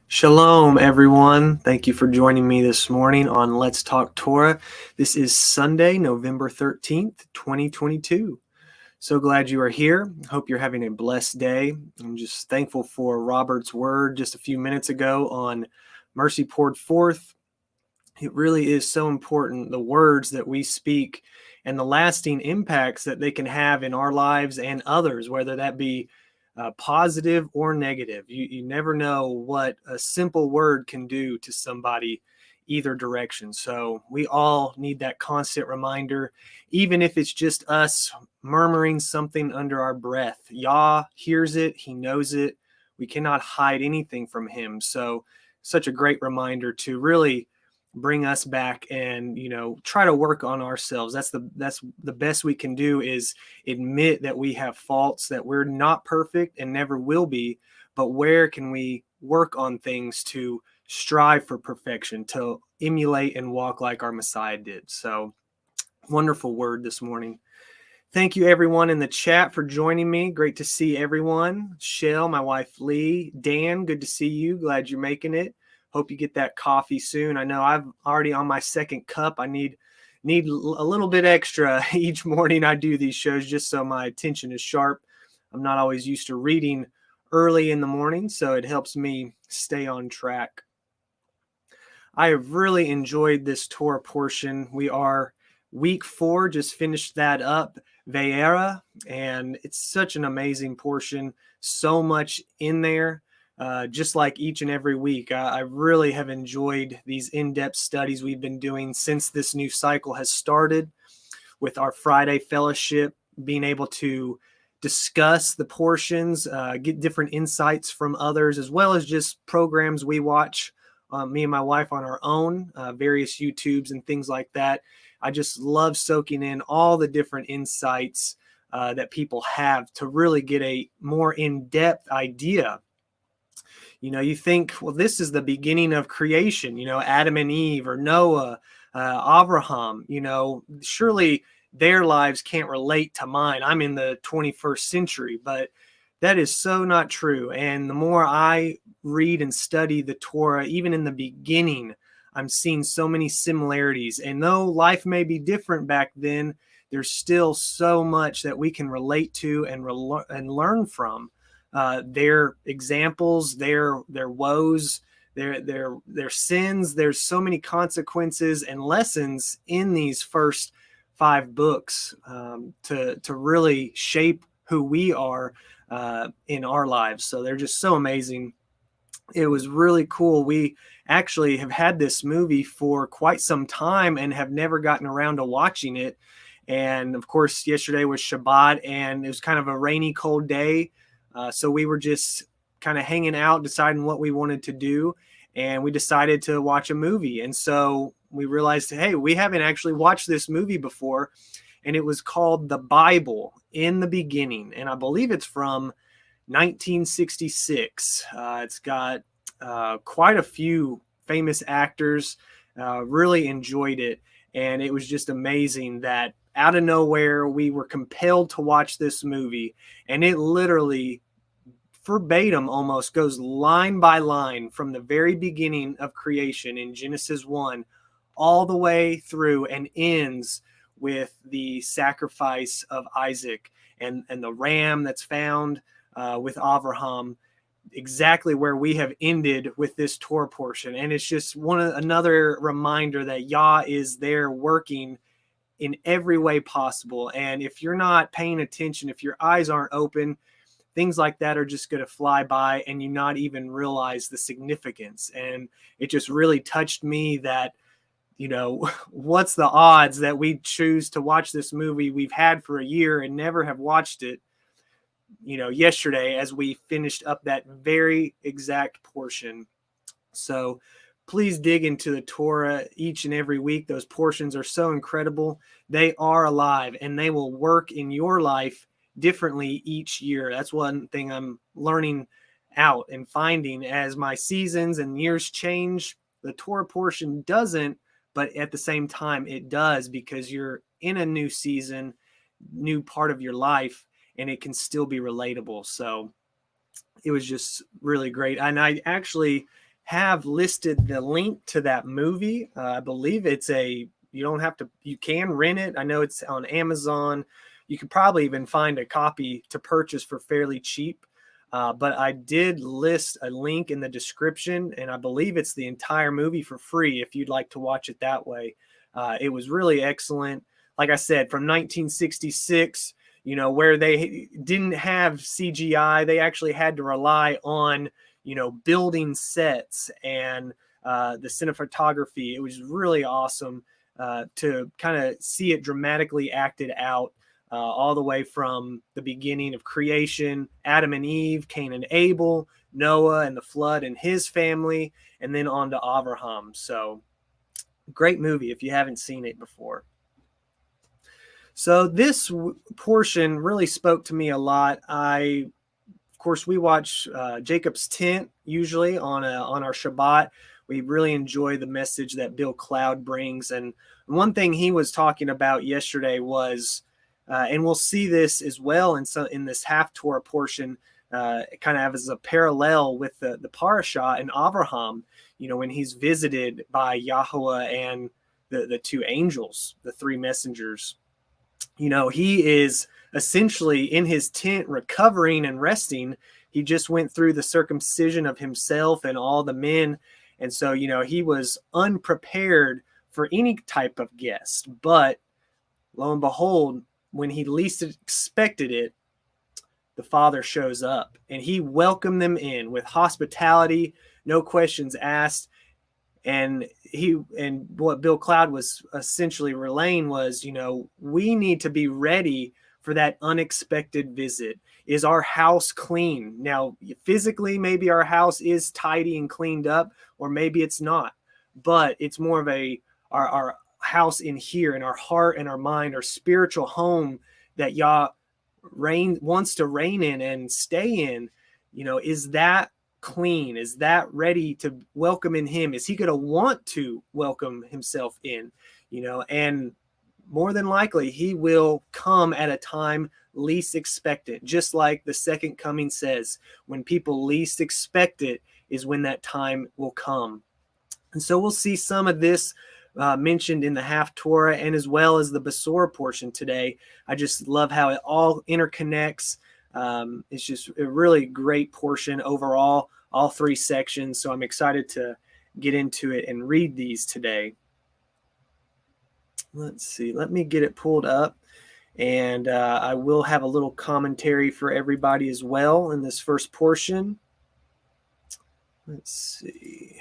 Shalom, everyone. Thank you for joining me this morning on Let's Talk Torah. This is Sunday, November 13th, 2022. So glad you are here. Hope you're having a blessed day. I'm just thankful for Robert's word just a few minutes ago on mercy poured forth. It really is so important, the words that we speak and the lasting impacts that they can have in our lives and others, whether that be positive or negative. You never know what a simple word can do to somebody either direction. So we all need that constant reminder, even if it's just us murmuring something under our breath. Yah hears it, he knows it. We cannot hide anything from him. So such a great reminder to really bring us back and try to work on ourselves. That's the best we can do, is admit that we have faults, that we're not perfect and never will be, but where can we work on things to strive for perfection, to emulate and walk like our Messiah did. So wonderful word this morning. Thank you everyone in the chat for joining me. Great to see everyone. Shell, my wife Lee, Dan, good to see you. Glad you're making it. Hope you get that coffee soon. I know I'm already on my second cup. I need a little bit extra each morning I do these shows, just so my attention is sharp. I'm not always used to reading early in the morning, so it helps me stay on track. I have really enjoyed this Torah portion. We are week 4, just finished that up, Vayera, and it's such an amazing portion. So much in there, just like each and every week. I really have enjoyed these in-depth studies we've been doing since this new cycle has started, with our Friday fellowship, being able to discuss the portions, get different insights from others, as well as just programs we watch, me and my wife, on our own, various YouTubes and things like that. I just love soaking in all the different insights that people have to really get a more in-depth idea. You think, well, this is the beginning of creation, Adam and Eve, or Noah, Abraham, surely their lives can't relate to mine. I'm in the 21st century, but that is so not true. And the more I read and study the Torah, even in the beginning, I'm seeing so many similarities. And though life may be different back then, there's still so much that we can relate to and learn from. Their examples, their woes, their sins. There's so many consequences and lessons in these first 5 books to really shape who we are in our lives. So they're just so amazing. It was really cool. We actually have had this movie for quite some time and have never gotten around to watching it. And of course, yesterday was Shabbat, and it was kind of a rainy, cold day. So we were just kind of hanging out, deciding what we wanted to do. And we decided to watch a movie. And so we realized, hey, we haven't actually watched this movie before. And it was called The Bible in the Beginning. And I believe it's from 1966. It's got quite a few famous actors. Really enjoyed it. And it was just amazing that out of nowhere, we were compelled to watch this movie. And it literally, verbatim almost, goes line by line from the very beginning of creation in Genesis 1 all the way through, and ends with the sacrifice of Isaac and the ram that's found with Abraham, exactly where we have ended with this Torah portion. And it's just another reminder that Yah is there working in every way possible. And if you're not paying attention, if your eyes aren't open, things like that are just going to fly by and you not even realize the significance. And it just really touched me that, what's the odds that we choose to watch this movie we've had for a year and never have watched it, yesterday, as we finished up that very exact portion. So please dig into the Torah each and every week. Those portions are so incredible. They are alive, and they will work in your life differently each year. That's one thing I'm learning out and finding as my seasons and years change. The Torah portion doesn't, but at the same time it does, because you're in a new season, new part of your life, and it can still be relatable. So it was just really great. And I actually have listed the link to that movie. I believe you can rent it. I know it's on Amazon. You could probably even find a copy to purchase for fairly cheap. But I did list a link in the description, and I believe it's the entire movie for free if you'd like to watch it that way. It was really excellent. Like I said, from 1966, where they didn't have CGI, they actually had to rely on, building sets and the cinematography. It was really awesome to kind of see it dramatically acted out. All the way from the beginning of creation, Adam and Eve, Cain and Abel, Noah and the flood and his family, and then on to Abraham. So great movie if you haven't seen it before. So this portion really spoke to me a lot. Of course, we watch Jacob's Tent usually on our Shabbat. We really enjoy the message that Bill Cloud brings. And one thing he was talking about yesterday was, and we'll see this as well in this Haftarah portion, kind of as a parallel with the parasha in Abraham, when he's visited by yahuah and the two angels, the three messengers. He is essentially in his tent recovering and resting. He just went through the circumcision of himself and all the men. And so, he was unprepared for any type of guest. But lo and behold, when he least expected it, the Father shows up and he welcomed them in with hospitality, no questions asked. And what Bill Cloud was essentially relaying was, we need to be ready for that unexpected visit. Is our house clean? Now, physically, maybe our house is tidy and cleaned up, or maybe it's not. But it's more of our house in here, in our heart and our mind, our spiritual home that Yah wants to reign in and stay in. Is that clean? Is that ready to welcome in him? Is he going to want to welcome himself in? And more than likely he will come at a time least expected, just like the second coming says, when people least expect it is when that time will come. And so we'll see some of this mentioned in the Haftarah and as well as the Besorah portion today. I just love how it all interconnects. It's just a really great portion overall, all three sections. So I'm excited to get into it and read these today. Let's see. Let me get it pulled up. And I will have a little commentary for everybody as well in this first portion. Let's see.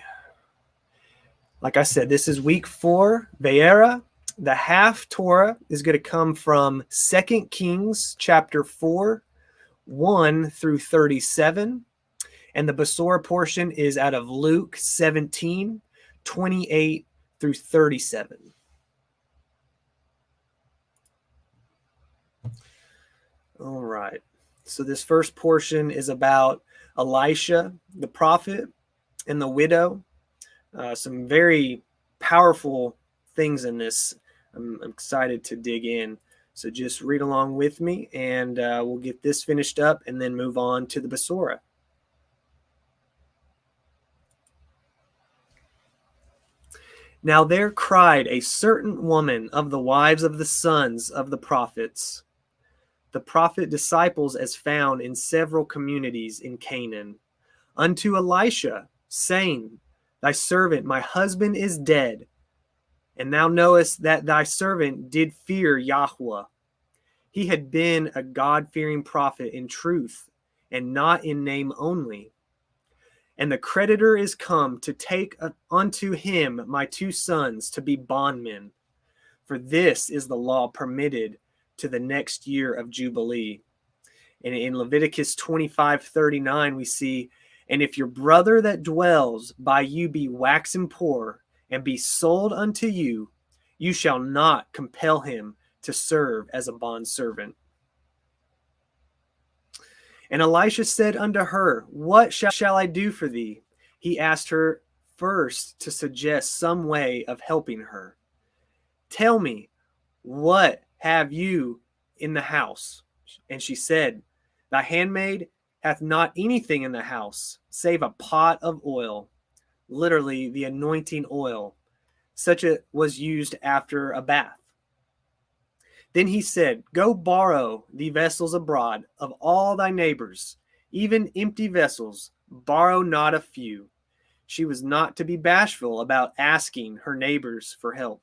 Like I said, this is week 4, Vayera. The Haftarah is going to come from 2 Kings chapter 4, 1 through 37. And the Besorah portion is out of Luke 17, 28 through 37. All right. So this first portion is about Elisha, the prophet, and the widow. Some very powerful things in this. I'm excited to dig in. So just read along with me, and we'll get this finished up and then move on to the Besorah. Now there cried a certain woman of the wives of the sons of the prophets, the prophet disciples as found in several communities in Canaan, unto Elisha, saying, Thy servant, my husband, is dead, and thou knowest that thy servant did fear yahuah. He had been a God-fearing prophet in truth, and not in name only. And the creditor is come to take unto him my 2 sons to be bondmen. For this is the law permitted to the next year of Jubilee. And in Leviticus 25:39 we see, and if your brother that dwells by you be waxen poor, and be sold unto you, you shall not compel him to serve as a bondservant. And Elisha said unto her, What shall I do for thee? He asked her first to suggest some way of helping her. Tell me, what have you in the house? And she said, Thy handmaid hath not anything in the house, save a pot of oil. literally the anointing oil, such as was used after a bath. Then he said, Go borrow the vessels abroad of all thy neighbors, even empty vessels, borrow not a few. She was not to be bashful about asking her neighbors for help.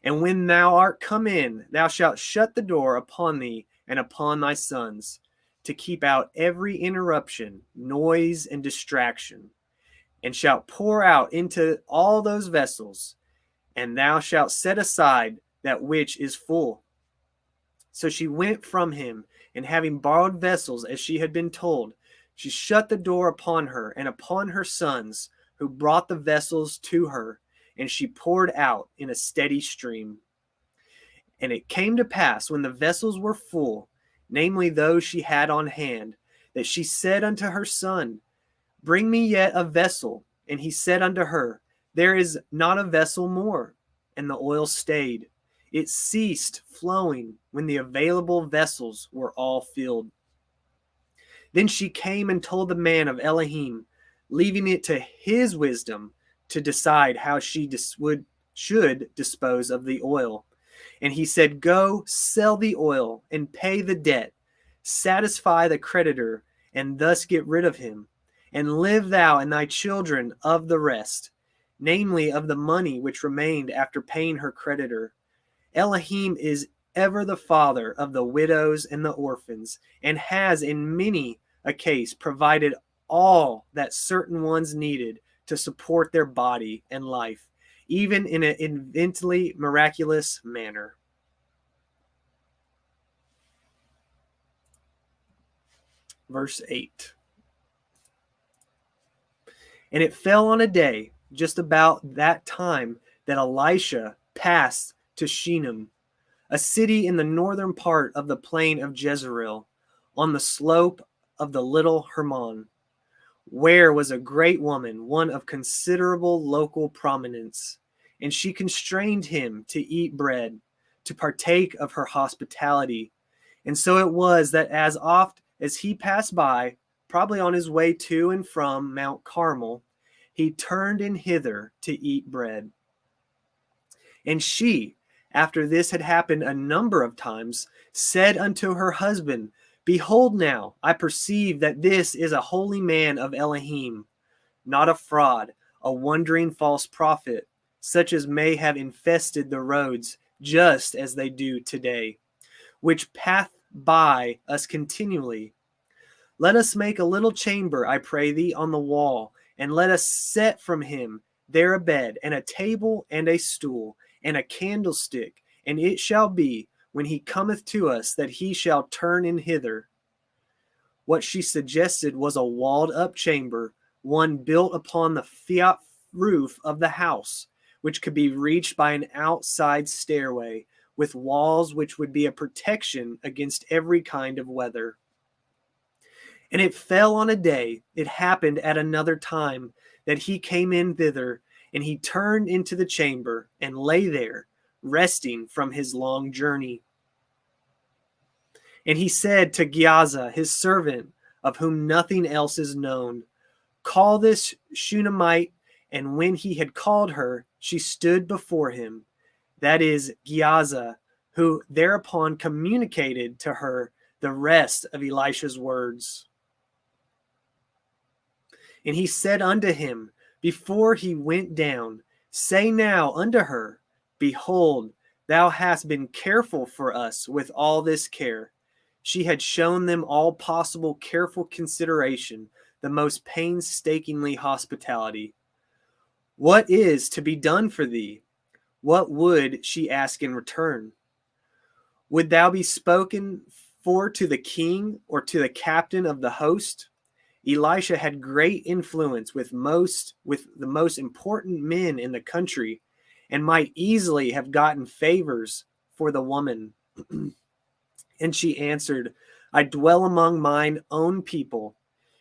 And when thou art come in, thou shalt shut the door upon thee and upon thy sons, to keep out every interruption, noise, and distraction, and shalt pour out into all those vessels, and thou shalt set aside that which is full. So she went from him, and having borrowed vessels as she had been told, she shut the door upon her and upon her sons, who brought the vessels to her, and she poured out in a steady stream. And it came to pass, when the vessels were full, namely those she had on hand, that she said unto her son, Bring me yet a vessel. And he said unto her, There is not a vessel more. And the oil stayed. It ceased flowing when the available vessels were all filled. Then she came and told the man of Elohim, leaving it to his wisdom to decide how she should dispose of the oil. And he said, Go, sell the oil and pay the debt, satisfy the creditor, and thus get rid of him. And live thou and thy children of the rest, namely of the money which remained after paying her creditor. Elohim is ever the father of the widows and the orphans, and has in many a case provided all that certain ones needed to support their body and life, even in an infinitely miraculous manner. Verse 8. And it fell on a day, just about that time, that Elisha passed to Shunem, a city in the northern part of the plain of Jezreel, on the slope of the little Hermon, where was a great woman, one of considerable local prominence. And she constrained him to eat bread, to partake of her hospitality. And so it was that as oft as he passed by, probably on his way to and from Mount Carmel, he turned in hither to eat bread. And she, after this had happened a number of times, said unto her husband, Behold now, I perceive that this is a holy man of Elohim, not a fraud, a wandering false prophet, such as may have infested the roads, just as they do today, which pass by us continually. Let us make a little chamber, I pray thee, on the wall, and let us set from him there a bed, and a table, and a stool, and a candlestick. And it shall be, when he cometh to us, that he shall turn in hither. What she suggested was a walled-up chamber, one built upon the fiat roof of the house, which could be reached by an outside stairway, with walls which would be a protection against every kind of weather. And it fell on a day, it happened at another time, that he came in thither, and he turned into the chamber, and lay there, resting from his long journey. And he said to Gehazi, his servant, of whom nothing else is known, Call this Shunammite. And when he had called her, she stood before him, that is Gehazi, who thereupon communicated to her the rest of Elisha's words. And he said unto him, before he went down, Say now unto her, Behold, thou hast been careful for us with all this care. She had shown them all possible careful consideration, the most painstakingly hospitality. What is to be done for thee? What would she ask in return? Would thou be spoken for to the king or to the captain of the host? Elisha had great influence with the most important men in the country, and might easily have gotten favors for the woman. And she answered, I dwell among mine own people.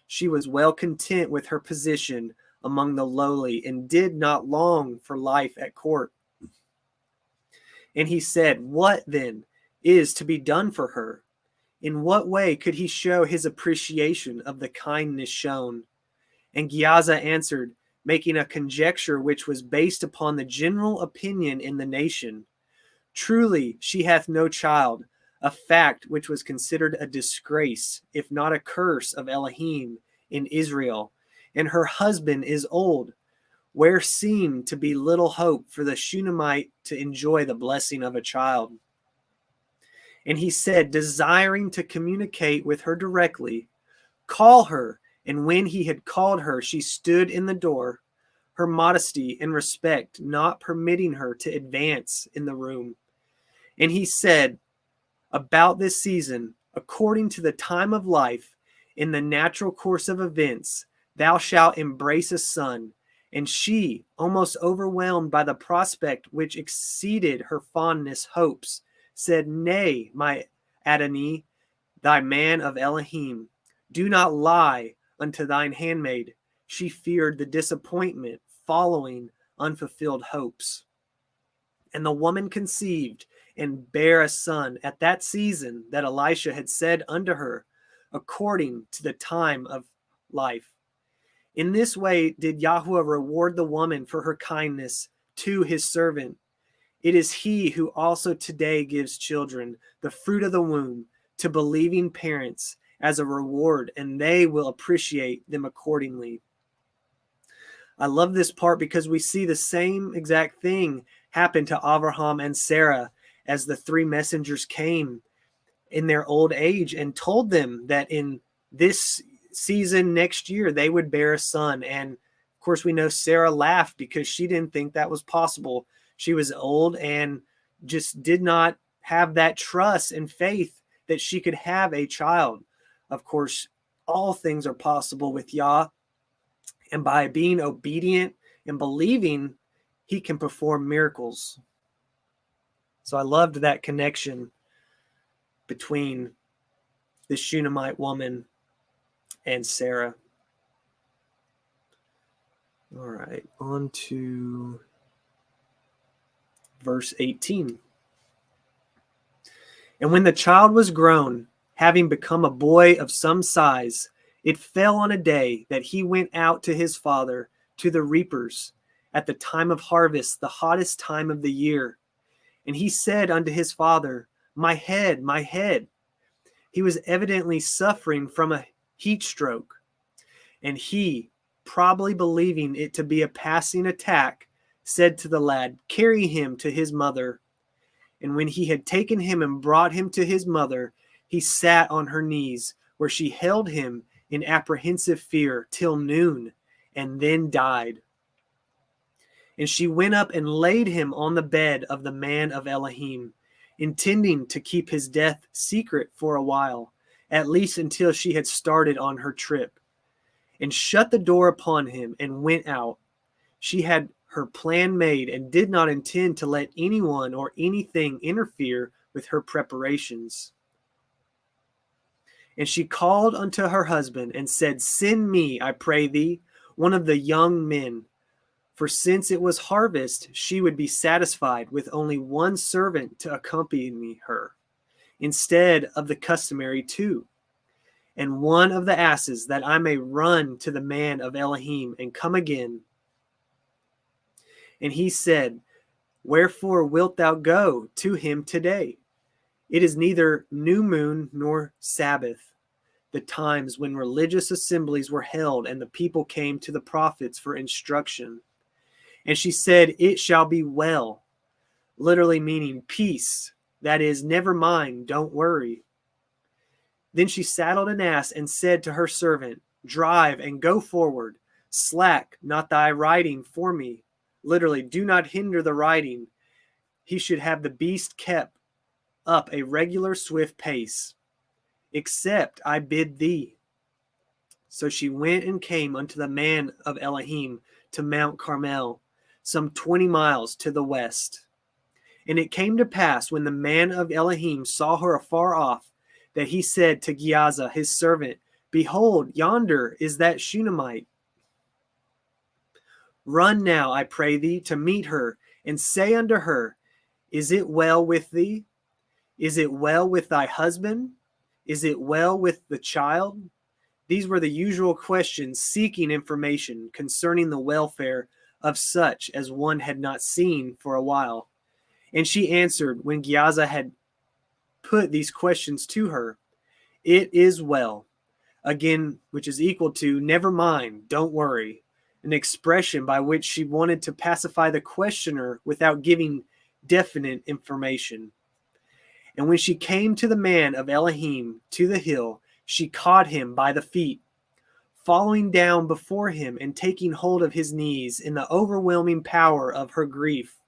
She was well content with her position among the lowly, and did not long for life at court. And he said, What then is to be done for her? In what way could he show his appreciation of the kindness shown? And Gehazi answered, making a conjecture which was based upon the general opinion in the nation. Truly, she hath no child, a fact which was considered a disgrace, if not a curse of Elohim in Israel. And her husband is old, where seemed to be little hope for the Shunammite to enjoy the blessing of a child. And he said, desiring to communicate with her directly, call her. And when he had called her, she stood in the door, her modesty and respect not permitting her to advance in the room. And he said, about this season, according to the time of life, in the natural course of events, thou shalt embrace a son. And she, almost overwhelmed by the prospect which exceeded her fondness hopes, said, nay, my Adonai, thy man of Elohim, do not lie unto thine handmaid. She feared the disappointment following unfulfilled hopes. And the woman conceived and bare a son at that season that Elisha had said unto her, according to the time of life. In this way did yahuah reward the woman for her kindness to his servant. It is he who also today gives children, the fruit of the womb, to believing parents as a reward, and they will appreciate them accordingly. I love this part because we see the same exact thing happen to Abraham and Sarah as the three messengers came in their old age and told them that in this season next year they would bear a son. And of course, we know Sarah laughed because she didn't think that was possible. She was old and just did not have that trust and faith that she could have a child. Of course, all things are possible with Yah. And by being obedient and believing, he can perform miracles. So I loved that connection between the Shunammite woman and Sarah. All right, on to verse 18. And when the child was grown, having become a boy of some size, it fell on a day that he went out to his father to the reapers at the time of harvest, the hottest time of the year. And he said unto his father, my head, my head. He was evidently suffering from a heat stroke. And he, probably believing it to be a passing attack, said to the lad, carry him to his mother. And when he had taken him and brought him to his mother, he sat on her knees, where she held him in apprehensive fear till noon, and then died. And she went up and laid him on the bed of the man of Elohim, intending to keep his death secret for a while, at least until she had started on her trip, and shut the door upon him and went out. She had her plan made and did not intend to let anyone or anything interfere with her preparations. And she called unto her husband and said, send me, I pray thee, one of the young men. For since it was harvest, she would be satisfied with only one servant to accompany her, instead of the customary two, and one of the asses, that I may run to the man of Elohim and come again. And he said, wherefore wilt thou go to him today? It is neither new moon nor Sabbath, the times when religious assemblies were held and the people came to the prophets for instruction. And she said, it shall be well, literally meaning peace. That is, never mind, don't worry. Then she saddled an ass and said to her servant, drive and go forward. Slack not thy riding for me. Literally, do not hinder the riding. He should have the beast kept up a regular swift pace, except I bid thee. So she went and came unto the man of Elohim to Mount Carmel, some 20 miles to the west. And it came to pass, when the man of Elohim saw her afar off, that he said to Gehazi his servant, behold, yonder is that Shunammite. Run now, I pray thee, to meet her, and say unto her, is it well with thee? Is it well with thy husband? Is it well with the child? These were the usual questions seeking information concerning the welfare of such as one had not seen for a while. And she answered when Gehazi had put these questions to her, "It is well." Again, which is equal to "never mind, don't worry," an expression by which she wanted to pacify the questioner without giving definite information. And when she came to the man of Elohim, to the hill, she caught him by the feet, falling down before him and taking hold of his knees in the overwhelming power of her grief.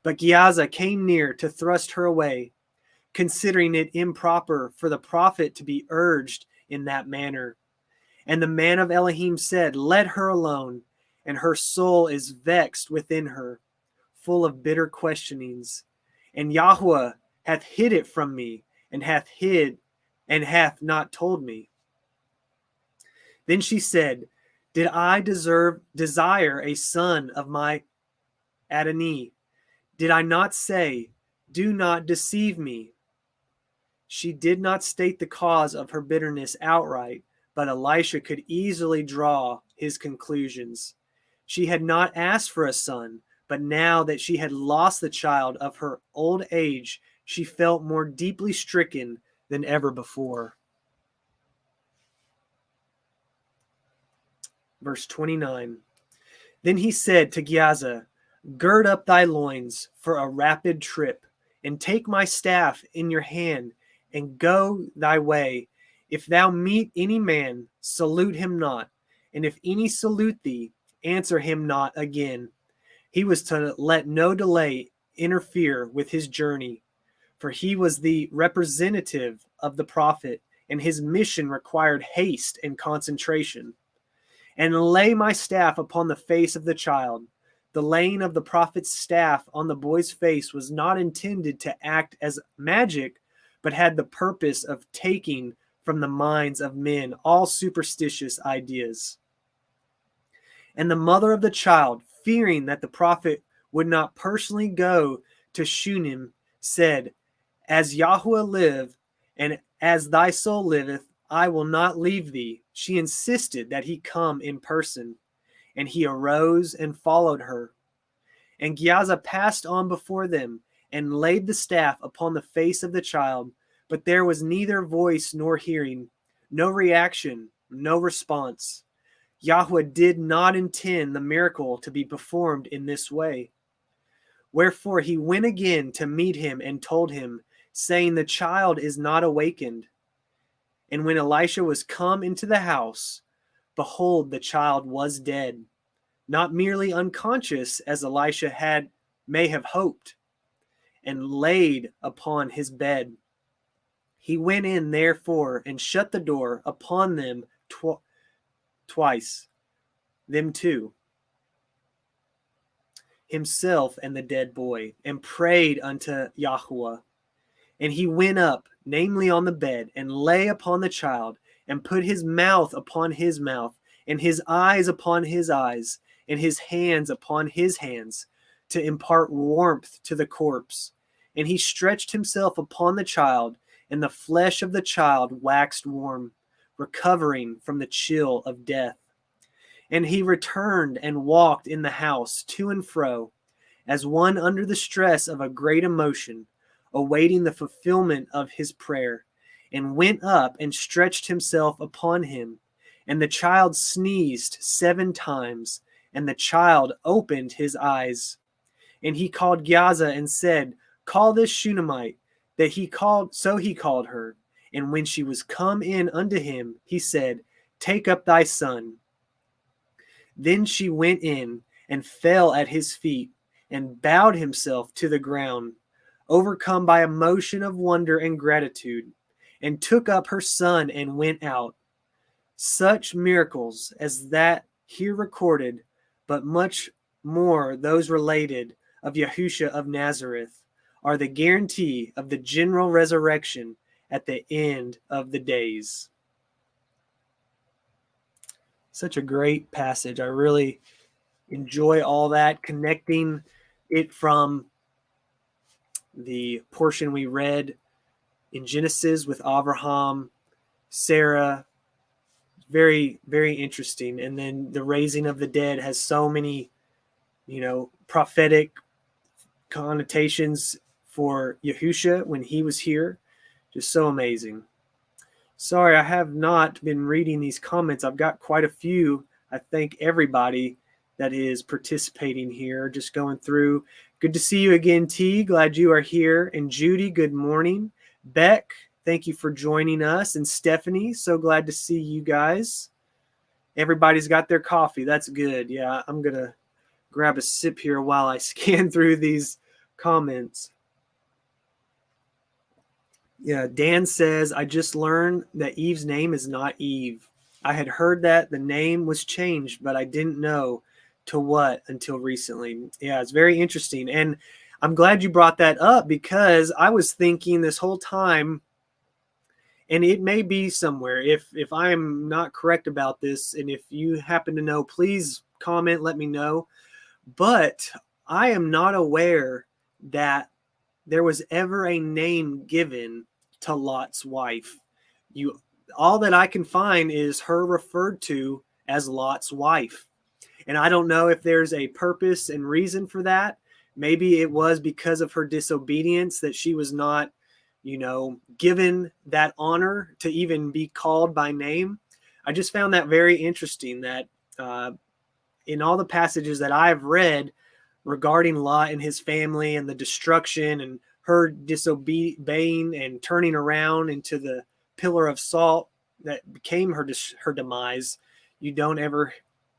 But Gehazi came near to thrust her away, considering it improper for the prophet to be urged in that manner. And the man of Elohim said, "Let her alone, and her soul is vexed within her, full of bitter questionings. And yahuah hath hid it from me, and hath not told me." Then she said, "Did I desire a son of my Adonai? Did I not say, 'Do not deceive me'?" She did not state the cause of her bitterness outright, but Elisha could easily draw his conclusions. She had not asked for a son, but now that she had lost the child of her old age, she felt more deeply stricken than ever before. Verse 29. Then he said to Gehazi, "Gird up thy loins for a rapid trip, and take my staff in your hand, and go thy way. If thou meet any man, salute him not, and if any salute thee, answer him not again." He was to let no delay interfere with his journey, for he was the representative of the prophet, and his mission required haste and concentration. "And lay my staff upon the face of the child." The laying of the prophet's staff on the boy's face was not intended to act as magic, but had the purpose of taking from the minds of men all superstitious ideas. And the mother of the child, fearing that the prophet would not personally go to Shunem, said, "As yahuah live, and as thy soul liveth, I will not leave thee." She insisted that he come in person, and he arose and followed her. And Gehazi passed on before them and laid the staff upon the face of the child, but there was neither voice nor hearing, no reaction, no response. Yahuah did not intend the miracle to be performed in this way. Wherefore he went again to meet him and told him, saying, "The child is not awakened." And when Elisha was come into the house, behold, the child was dead, not merely unconscious, as Elisha may have hoped, and laid upon his bed. He went in, therefore, and shut the door upon them twice, them two, himself and the dead boy, and prayed unto yahuah. And he went up, namely on the bed, and lay upon the child, and put his mouth upon his mouth, and his eyes upon his eyes, and his hands upon his hands, to impart warmth to the corpse. And he stretched himself upon the child, and the flesh of the child waxed warm, recovering from the chill of death. And he returned and walked in the house to and fro, as one under the stress of a great emotion, awaiting the fulfillment of his prayer, and went up and stretched himself upon him. And the child sneezed 7 times, and the child opened his eyes. And he called Gehazi and said, "Call this Shunammite." So he called her. And when she was come in unto him, he said, "Take up thy son." Then she went in and fell at his feet, and bowed himself to the ground, overcome by emotion of wonder and gratitude, and took up her son and went out. Such miracles as that here recorded, but much more those related of Yahusha of Nazareth, are the guarantee of the general resurrection at the end of the days. Such a great passage. I really enjoy all that, connecting it from the portion we read in Genesis with Abraham, Sarah, very, very interesting. And then the raising of the dead has so many, prophetic connotations for Yahusha when he was here. Just so amazing. Sorry, I have not been reading these comments. I've got quite a few. I thank everybody that is participating here, just going through. Good to see you again, T. Glad you are here. And Judy, good morning. Beck, thank you for joining us. And Stephanie, so glad to see you guys. Everybody's got their coffee. That's good. Yeah, I'm going to grab a sip here while I scan through these comments. Yeah, Dan says, I just learned that Eve's name is not Eve. I had heard that the name was changed, but I didn't know to what until recently. Yeah, it's very interesting. And I'm glad you brought that up, because I was thinking this whole time, and it may be somewhere, if I am not correct about this, and if you happen to know, please comment, let me know. But I am not aware that there was ever a name given to Lot's wife. All that I can find is her referred to as Lot's wife. And I don't know if there's a purpose and reason for that. Maybe it was because of her disobedience that she was not, given that honor to even be called by name. I just found that very interesting, that in all the passages that I've read regarding Lot and his family and the destruction and her disobeying and turning around into the pillar of salt that became her demise, you don't ever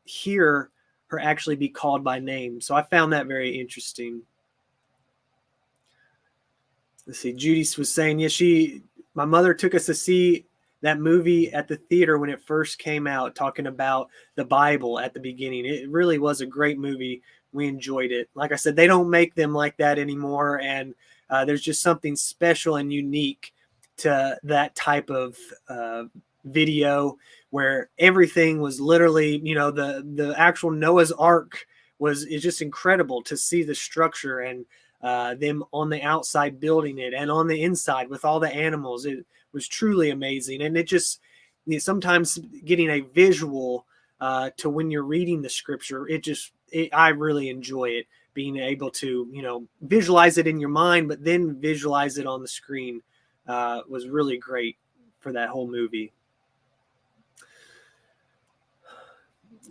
hear her actually be called by name. So I found that very interesting. Let's see, Judy was saying, my mother took us to see that movie at the theater when it first came out, talking about the Bible at the beginning. It really was a great movie. We enjoyed it. Like I said, they don't make them like that anymore. And there's just something special and unique to that type of video, where everything was literally, the actual Noah's Ark is just incredible to see the structure, and them on the outside building it, and on the inside with all the animals. It was truly amazing. And it just, sometimes getting a visual to when you're reading the scripture, I really enjoy it, being able to, visualize it in your mind, but then visualize it on the screen was really great for that whole movie.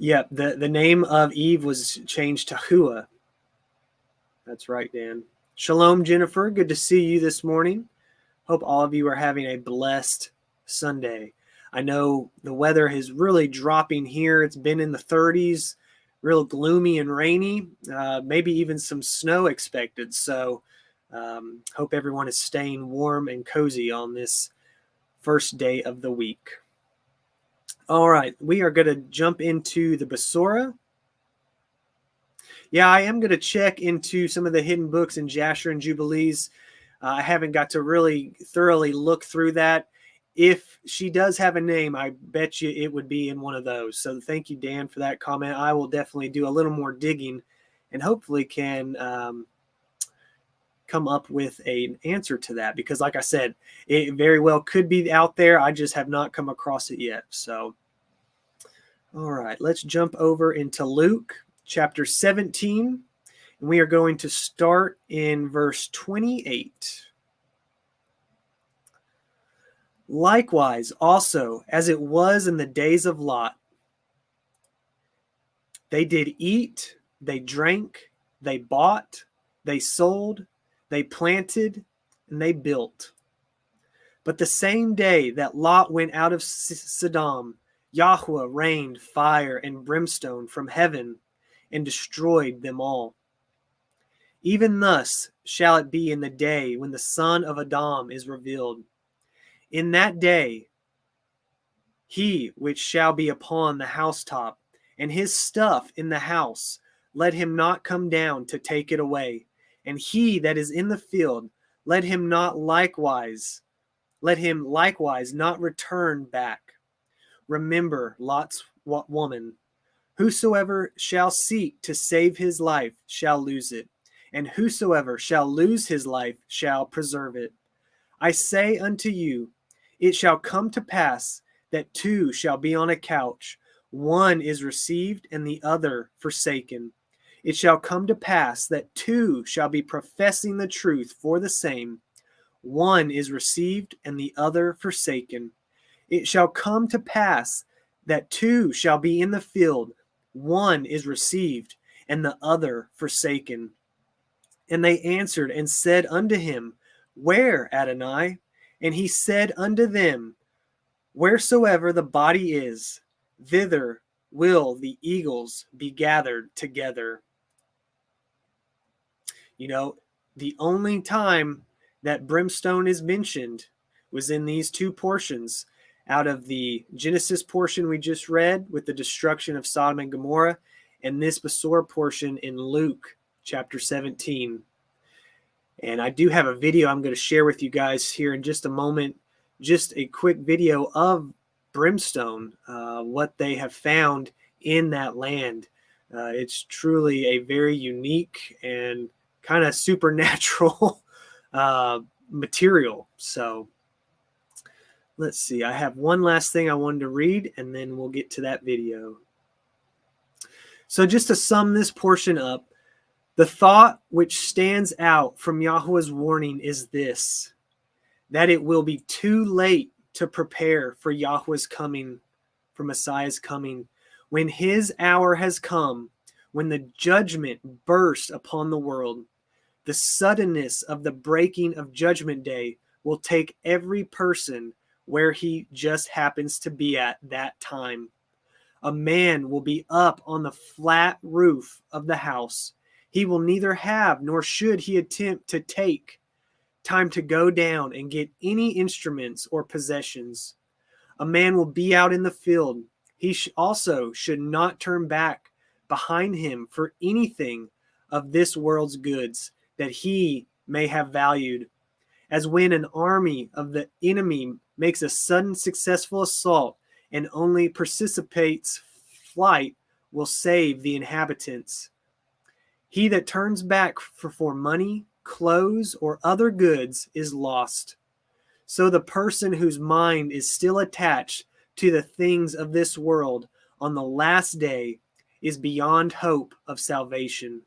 Yeah, the name of Eve was changed to yahuah. That's right, Dan. Shalom, Jennifer. Good to see you this morning. Hope all of you are having a blessed Sunday. I know the weather is really dropping here. It's been in the 30s, real gloomy and rainy, maybe even some snow expected. So hope everyone is staying warm and cozy on this first day of the week. All right, we are going to jump into the Besorah. Yeah, I am going to check into some of the hidden books in Jasher and Jubilees. I haven't got to really thoroughly look through that. If she does have a name, I bet you it would be in one of those. So thank you, Dan, for that comment. I will definitely do a little more digging and hopefully can come up with an answer to that. Because like I said, it very well could be out there. I just have not come across it yet. So, all right, let's jump over into Luke chapter 17. And we are going to start in verse 28. Likewise, also, as it was in the days of Lot, they did eat, they drank, they bought, they sold, they planted, and they built. But the same day that Lot went out of Sodom, yahuah rained fire and brimstone from heaven and destroyed them all. Even thus shall it be in the day when the son of Adam is revealed. In that day, he which shall be upon the housetop, and his stuff in the house, let him not come down to take it away. And he that is in the field, let him likewise not return back. Remember Lot's woman. Whosoever shall seek to save his life shall lose it, and whosoever shall lose his life shall preserve it. I say unto you, it shall come to pass that two shall be on a couch. One is received and the other forsaken. It shall come to pass that two shall be professing the truth for the same. One is received and the other forsaken. It shall come to pass that two shall be in the field. One is received and the other forsaken. And they answered and said unto him, Where, Adonai? And he said unto them, Wheresoever the body is, thither will the eagles be gathered together. You know, the only time that brimstone is mentioned was in these two portions out of the Genesis portion we just read with the destruction of Sodom and Gomorrah, and this Besorah portion in Luke chapter 17. And I do have a video I'm going to share with you guys here in just a moment, just a quick video of brimstone, what they have found in that land. It's truly a very unique and kind of supernatural material. So let's see. I have one last thing I wanted to read, and then we'll get to that video. So just to sum this portion up, the thought which stands out from Yahuwah's warning is this, that it will be too late to prepare for Yahuwah's coming, for Messiah's coming. When his hour has come, when the judgment bursts upon the world, the suddenness of the breaking of Judgment Day will take every person where he just happens to be at that time. A man will be up on the flat roof of the house. He will neither have nor should he attempt to take time to go down and get any instruments or possessions. A man will be out in the field. He also should not turn back behind him for anything of this world's goods that he may have valued. As when an army of the enemy makes a sudden successful assault and only precipitates flight will save the inhabitants. He that turns back for money, clothes, or other goods is lost. So the person whose mind is still attached to the things of this world on the last day is beyond hope of salvation.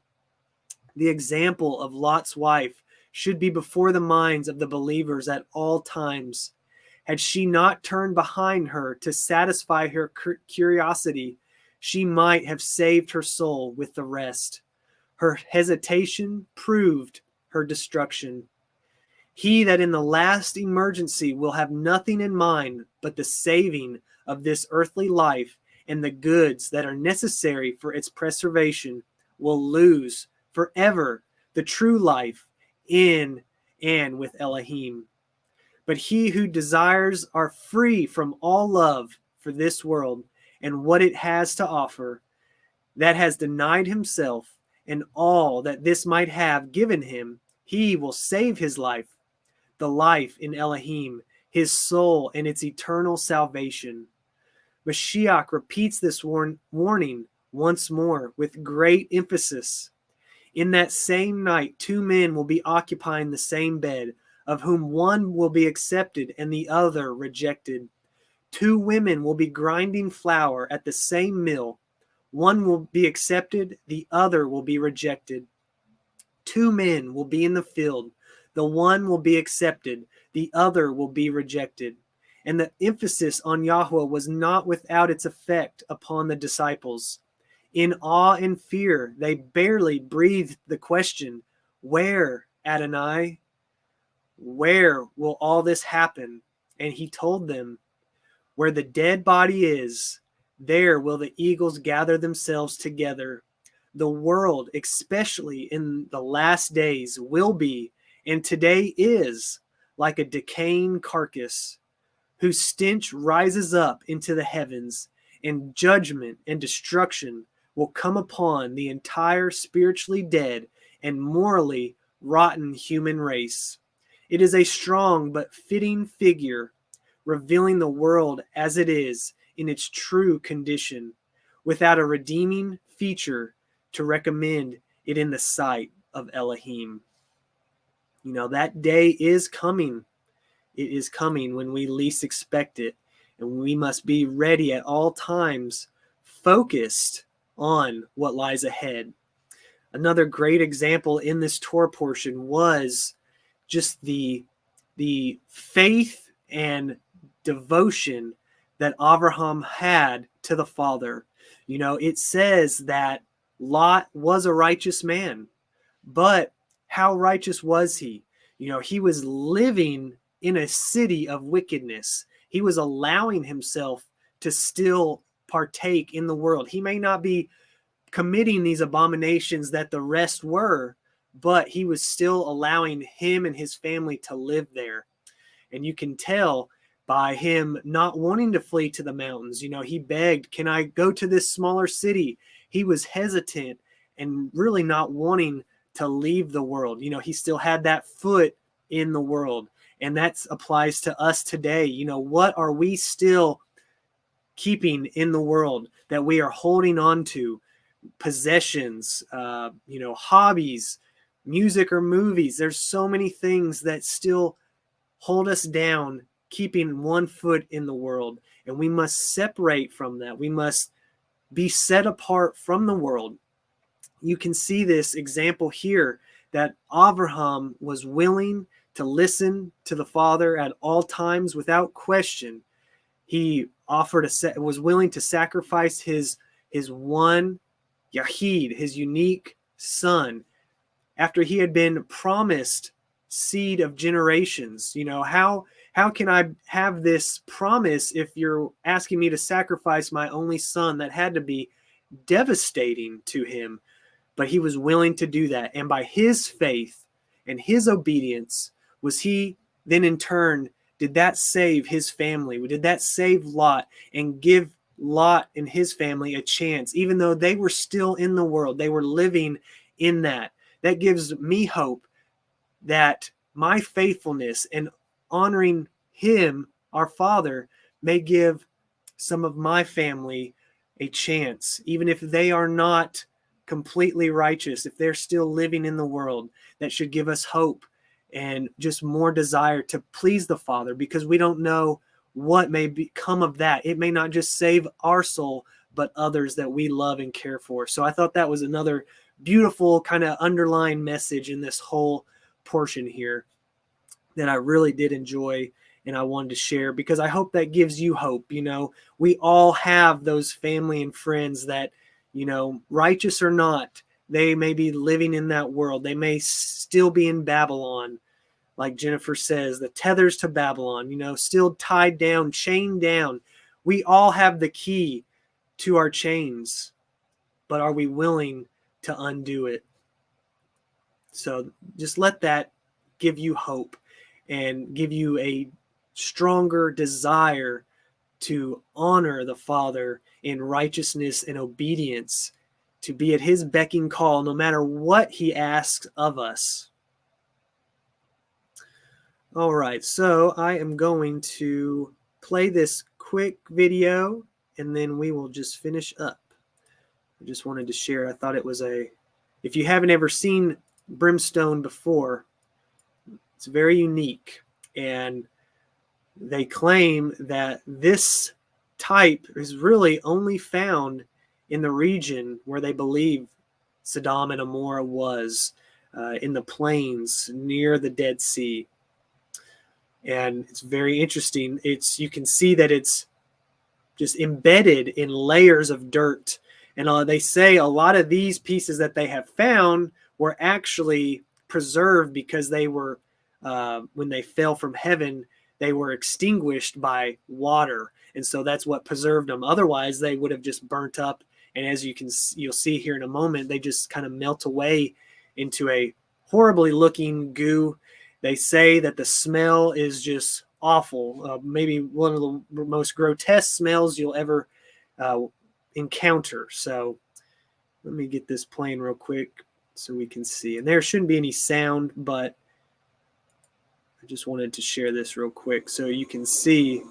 The example of Lot's wife should be before the minds of the believers at all times. Had she not turned behind her to satisfy her curiosity, she might have saved her soul with the rest. Her hesitation proved her destruction. He that in the last emergency will have nothing in mind but the saving of this earthly life and the goods that are necessary for its preservation will lose forever the true life in and with Elohim. But he who desires are free from all love for this world and what it has to offer, that has denied himself and all that this might have given him, he will save his life, the life in Elohim, his soul and its eternal salvation. Mashiach repeats this warning once more with great emphasis. In that same night, two men will be occupying the same bed, of whom one will be accepted and the other rejected. Two women will be grinding flour at the same mill. One will be accepted, the other will be rejected. Two men will be in the field. The one will be accepted, the other will be rejected. And the emphasis on yahuah was not without its effect upon the disciples. In awe and fear, they barely breathed the question, Where, Adonai? Where will all this happen? And he told them, Where the dead body is, there will the eagles gather themselves together. The world, especially in the last days, will be, and today is, like a decaying carcass, whose stench rises up into the heavens, and judgment and destruction will come upon the entire spiritually dead and morally rotten human race. It is a strong but fitting figure, revealing the world as it is in its true condition, without a redeeming feature to recommend it in the sight of Elohim. You know, that day is coming. It is coming when we least expect it. and we must be ready at all times, focused on what lies ahead. Another great example in this Torah portion was just the faith and devotion that Abraham had to the Father. You know, it says that Lot was a righteous man, but how righteous was he? You know, he was living in a city of wickedness. He was allowing himself to still partake in the world. He may not be committing these abominations that the rest were, but he was still allowing him and his family to live there. And you can tell by him not wanting to flee to the mountains. You know, he begged, can I go to this smaller city? He was hesitant and really not wanting to leave the world. You know, he still had that foot in the world. And that applies to us today. You know, what are we still keeping in the world that we are holding on to? Possessions, you know, hobbies, music or movies. There's so many things that still hold us down, keeping one foot in the world. And we must separate from that. We must be set apart from the world. You can see this example here that Abraham was willing to listen to the Father at all times without question. He was willing to sacrifice his one yhvh, his unique son, after he had been promised seed of generations. You know, how can I have this promise if you're asking me to sacrifice my only son? That had to be devastating to him, but he was willing to do that. And by his faith and his obedience was he then in turn, did that save his family? Did that save Lot and give Lot and his family a chance, even though they were still in the world? They were living in that. That gives me hope that my faithfulness and honoring him, our Father, may give some of my family a chance, even if they are not completely righteous, if they're still living in the world. That should give us hope and just more desire to please the Father, because we don't know what may become of that. It may not just save our soul, but others that we love and care for. So I thought that was another beautiful kind of underlying message in this whole portion here that I really did enjoy and I wanted to share, because I hope that gives you hope. You know, we all have those family and friends that, you know, righteous or not, they may be living in that world. They may still be in Babylon. Like Jennifer says, the tethers to Babylon, you know, still tied down, chained down. We all have the key to our chains, but are we willing to undo it? So just let that give you hope and give you a stronger desire to honor the Father in righteousness and obedience, to be at his beck and call no matter what he asks of us. All right, so I am going to play this quick video and then we will just finish up. I just wanted to share. I thought it was if you haven't ever seen brimstone before, it's very unique. And they claim that this type is really only found in the region where they believe Sodom and Gomorrah was, in the plains near the Dead Sea. And it's very interesting. You can see that it's just embedded in layers of dirt. And they say a lot of these pieces that they have found were actually preserved because they were, when they fell from heaven, they were extinguished by water. And so that's what preserved them. Otherwise, they would have just burnt up. And as you'll see here in a moment, they just kind of melt away into a horribly looking goo. They say that the smell is just awful. Maybe one of the most grotesque smells you'll ever encounter. So let me get this playing real quick so we can see. And there shouldn't be any sound, but I just wanted to share this real quick so you can see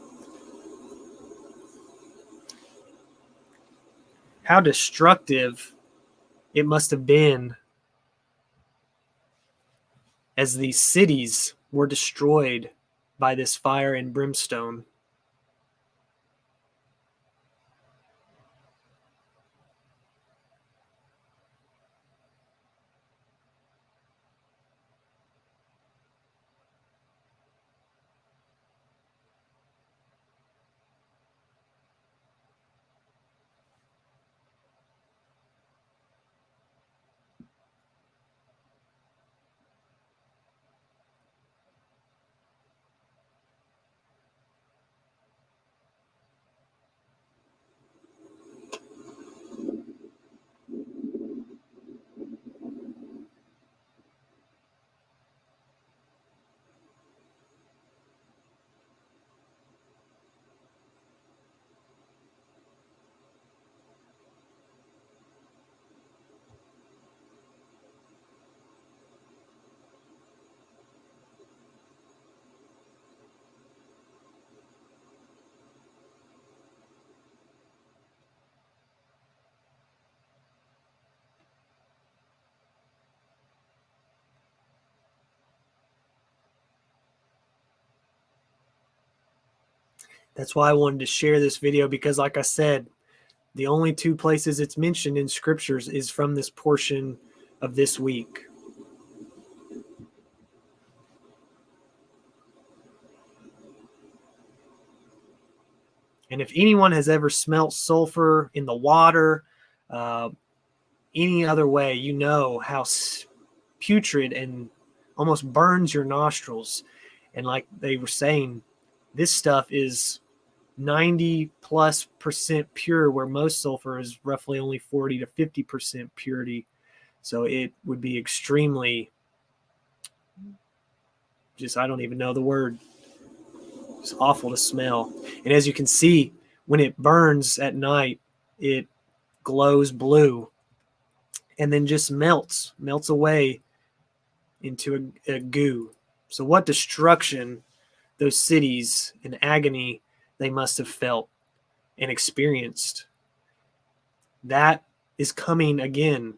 how destructive it must have been as these cities were destroyed by this fire and brimstone. That's why I wanted to share this video, because like I said, the only two places it's mentioned in scriptures is from this portion of this week. And if anyone has ever smelt sulfur in the water, any other way, you know how putrid and almost burns your nostrils. And like they were saying, this stuff is 90+% pure, where most sulfur is roughly only 40 to 50% purity. So it would be extremely, just, I don't even know the word. It's awful to smell. And as you can see, when it burns at night, it glows blue and then just melts away into a goo. So what destruction those cities and agony they must have felt and experienced. That is coming again.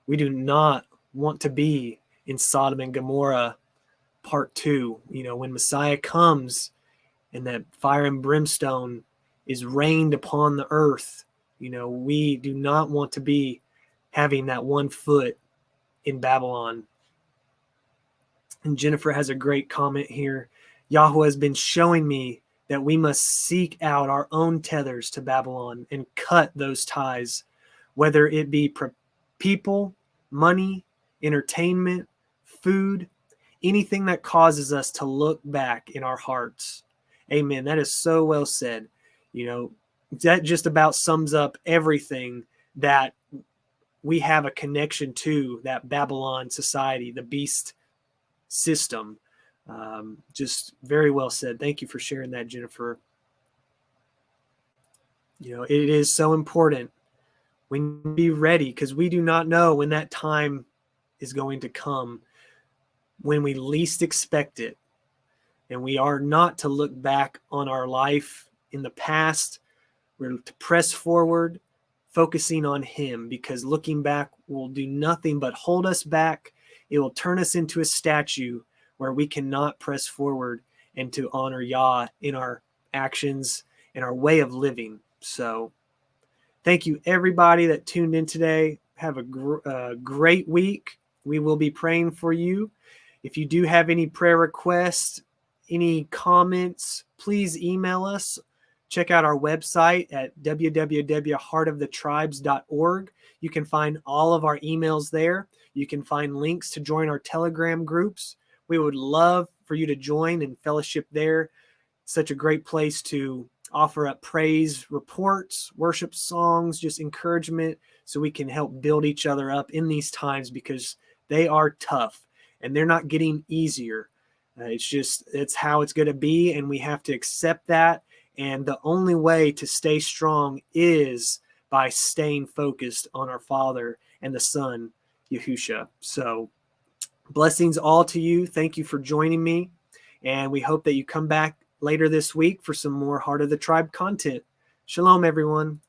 We do not want to be in Sodom and Gomorrah part 2. When Messiah comes and that fire and brimstone is rained upon the earth, we do not want to be having that one foot in Babylon. And Jennifer has a great comment here. Yahuah has been showing me that we must seek out our own tethers to Babylon and cut those ties, whether it be people, money, entertainment, food, anything that causes us to look back in our hearts. Amen. That is so well said. That just about sums up everything that we have a connection to, that Babylon society, the beast system. Just very well said. Thank you for sharing that, Jennifer. It is so important. We need to be ready, because we do not know when that time is going to come, when we least expect it. And we are not to look back on our life in the past. We're to press forward, focusing on Him, because looking back will do nothing but hold us back. It will turn us into a statue where we cannot press forward and to honor Yah in our actions and our way of living. So thank you, everybody that tuned in today. Have a great week. We will be praying for you. If you do have any prayer requests, any comments, please email us. Check out our website at www.heartofthetribes.org. You can find all of our emails there. You can find links to join our Telegram groups. We would love for you to join and fellowship there. Such a great place to offer up praise reports, worship songs, just encouragement, so we can help build each other up in these times, because they are tough and they're not getting easier. It's how it's going to be, and we have to accept that. And the only way to stay strong is by staying focused on our Father and the Son, Yahusha. So blessings all to you. Thank you for joining me. And we hope that you come back later this week for some more Heart of the Tribe content. Shalom, everyone.